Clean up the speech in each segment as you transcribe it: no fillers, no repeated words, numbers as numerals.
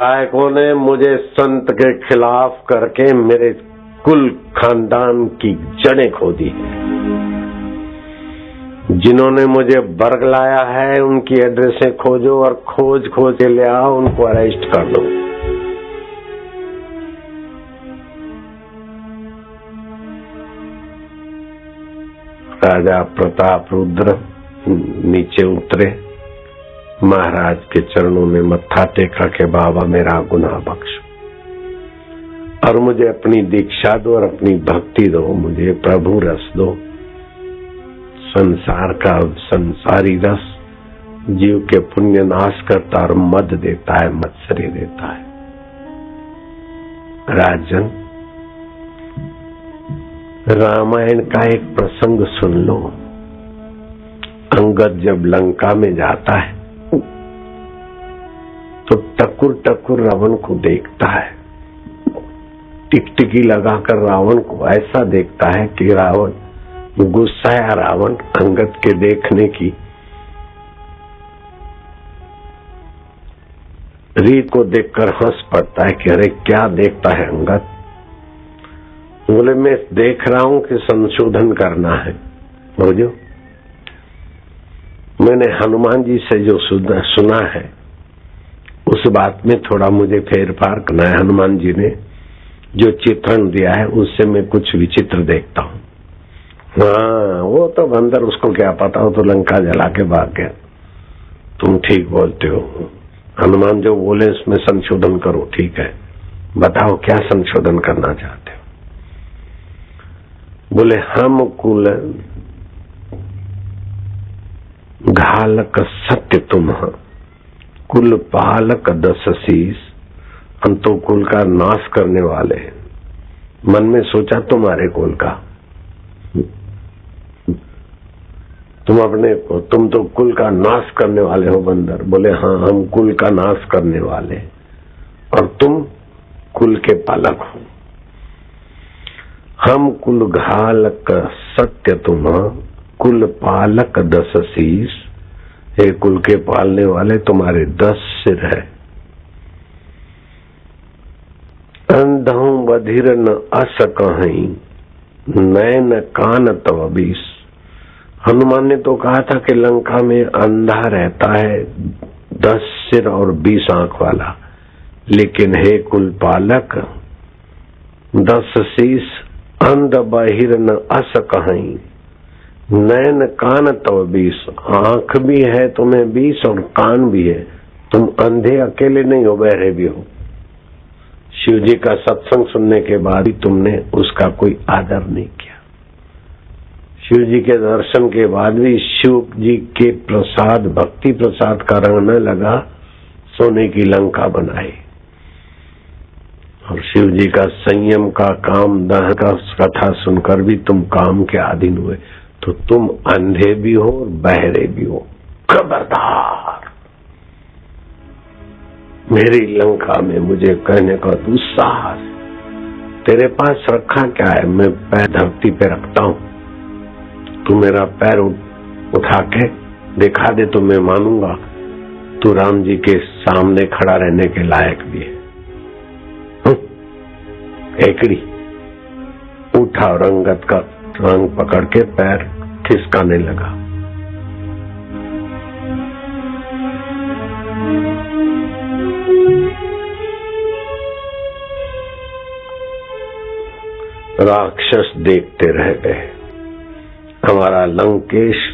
नायकों ने मुझे संत के खिलाफ करके मेरे कुल खानदान की जड़ें खो दी है। जिन्होंने मुझे बरगलाया है उनकी एड्रेसें खोजो और खोज के ले आओ, उनको अरेस्ट कर दो। राजा प्रताप रुद्र नीचे उतरे, महाराज के चरणों में मत्था टेका के बाबा मेरा गुनाह बख्शो और मुझे अपनी दीक्षा दो और अपनी भक्ति दो, मुझे प्रभु रस दो। संसार का संसारी रस जीव के पुण्य नाश करता और मद देता है, मत्सर्य देता है। राजन, रामायण का एक प्रसंग सुन लो। अंगद जब लंका में जाता है तो टकुर टकुर रावण को देखता है, टिकटिकी लगाकर रावण को ऐसा देखता है कि रावण गुस्सा है। रावण अंगद के देखने की रीत को देखकर हंस पड़ता है कि अरे क्या देखता है अंगद। बोले मैं देख रहा हूं कि संशोधन करना है। समझो, मैंने हनुमान जी से जो सुना है उस बात में थोड़ा मुझे फेर फार करना है। हनुमान जी ने जो चित्रण दिया है उससे मैं कुछ विचित्र देखता हूँ। हाँ, वो तो बंदर, उसको क्या पता, हो तो लंका जला के भाग गया। तुम ठीक बोलते हो, हनुमान जो बोले उसमें संशोधन करो। ठीक है, बताओ क्या संशोधन करना चाहते हो। बोले हम कुल घालक सत्य तुम, कुल पालक 10 शीश, हम तो कुल का नाश करने वाले हैं। मन में सोचा तुम्हारे कुल का, तुम तो कुल का नाश करने वाले हो बंदर। बोले हाँ, हम कुल का नाश करने वाले और तुम कुल के पालक हो। हम कुल घालक सत्य तुम, कुल पालक 10 शीश। हे कुल के पालने वाले, तुम्हारे 10 सिर है। अंधों बधिर न अस कहीं, नैन कान तव 20। हनुमान ने तो कहा था कि लंका में अंधा रहता है 10 सिर और 20 आंख वाला, लेकिन हे कुल पालक 10 शीश, अंध बहिर न अस कहीं, नैन कान तव 20। आंख भी है तुम्हें 20 और कान भी है। तुम अंधे अकेले नहीं हो, बहरे भी हो। शिव जी का सत्संग सुनने के बाद भी तुमने उसका कोई आदर नहीं किया। शिव जी के दर्शन के बाद भी शिव जी के प्रसाद, भक्ति प्रसाद का रंग न लगा, सोने की लंका बनाई। और शिव जी का संयम का, काम दहन का कथा सुनकर भी तुम काम के अधीन हुए, तो तुम अंधे भी हो और बहरे भी हो। खबरदार, मेरी लंका में मुझे कहने का दुस्साहस। तेरे पास रखा क्या है? मैं पैर धरती पे रखता हूं, तू मेरा पैर उठा के दिखा दे तो मैं मानूंगा तू राम जी के सामने खड़ा रहने के लायक भी है। एकड़ी उठा और अंगद का रंग पकड़ के पैर खिसकाने लगा। राक्षस देखते रह गए। हमारा लंकेश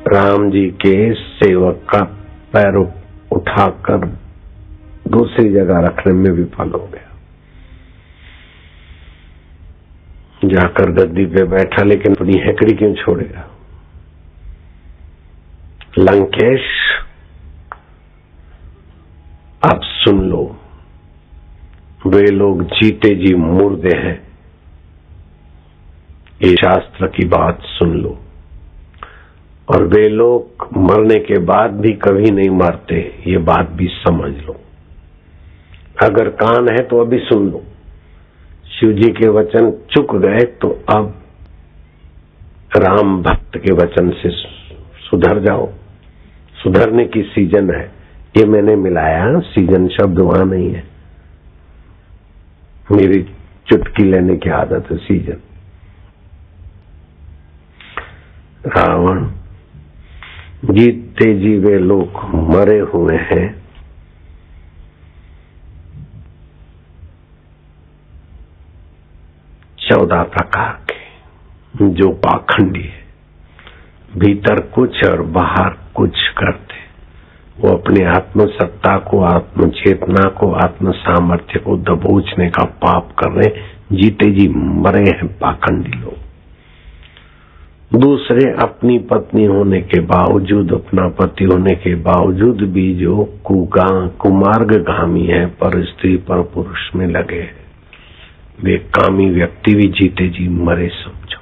राम जी के सेवक का पैर उठाकर दूसरी जगह रखने में विफल हो गया। जाकर गद्दी पे बैठा, लेकिन अपनी हेकड़ी क्यों छोड़ेगा। लंकेश, अब सुन लो, वे लोग जीते जी मुर्दे हैं, ये शास्त्र की बात सुन लो। और वे लोग मरने के बाद भी कभी नहीं मरते, ये बात भी समझ लो। अगर कान है तो अभी सुन लो। शिव जी के वचन चुक गए तो अब राम भक्त के वचन से सुधर जाओ। सुधरने की सीजन है। ये मैंने मिलाया, सीजन शब्द वहां नहीं है, मेरी चुटकी लेने की आदत है। सीजन। रावण, जीते जी वे लोग मरे हुए हैं, चौदह प्रकार के, जो पाखंडी है, भीतर कुछ और बाहर कुछ करते, वो अपने आत्म सत्ता को, आत्म चेतना को, आत्म सामर्थ्य को दबोचने का पाप कर रहे, जीते जी मरे हैं पाखंडी लोग। दूसरे अपनी पत्नी होने के बावजूद, अपना पति होने के बावजूद भी जो कुमार्गगामी है, पर स्त्री पर पुरुष में लगे हैं, वे कामी व्यक्ति भी जीते जी मरे समझो।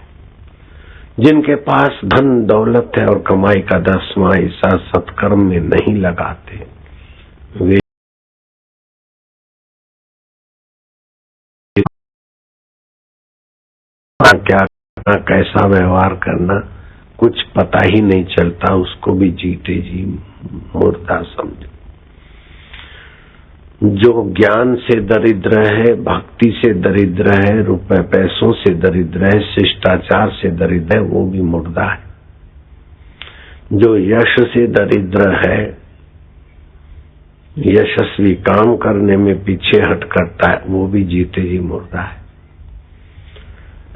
जिनके पास धन दौलत है और कमाई का 10वां हिस्सा सत्कर्म में नहीं लगाते, वे क्या करना, कैसा व्यवहार करना कुछ पता ही नहीं चलता, उसको भी जीते जी मुर्दा समझो। जो ज्ञान से दरिद्र है, भक्ति से दरिद्र है, रुपए पैसों से दरिद्र है, शिष्टाचार से दरिद्र है, वो भी मुर्दा है। जो यश से दरिद्र है, यशस्वी काम करने में पीछे हट करता है, वो भी जीते जी मुर्दा है।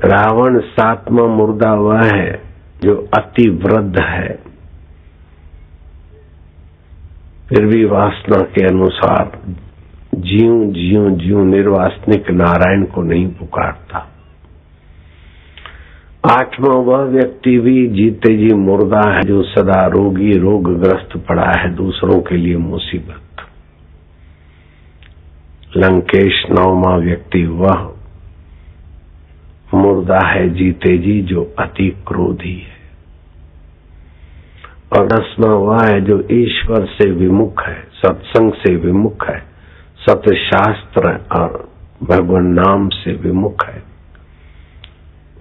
रावण 7वां मुर्दा वह है जो अति वृद्ध है, फिर भी वासना के अनुसार ज्यूं निर्वासनिक नारायण को नहीं पुकारता। 8वां वह व्यक्ति भी जीते जी मुर्दा है जो सदा रोगी, रोगग्रस्त पड़ा है, दूसरों के लिए मुसीबत। लंकेश 9वां व्यक्ति वह मुर्दा है जीते जी जो अति क्रोधी है। और 10वां वह है जो ईश्वर से विमुख है, सत्संग से विमुख है, सत्शास्त्र और भगवान नाम से विमुख है,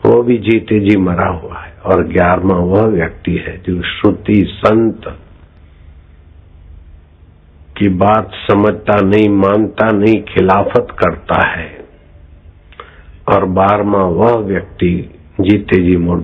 वो भी जीते जी मरा हुआ है। और 11वां वह व्यक्ति है जो श्रुति संत की बात समझता नहीं, मानता नहीं, खिलाफत करता है। और 12वां वह व्यक्ति जीते जी मुर्दा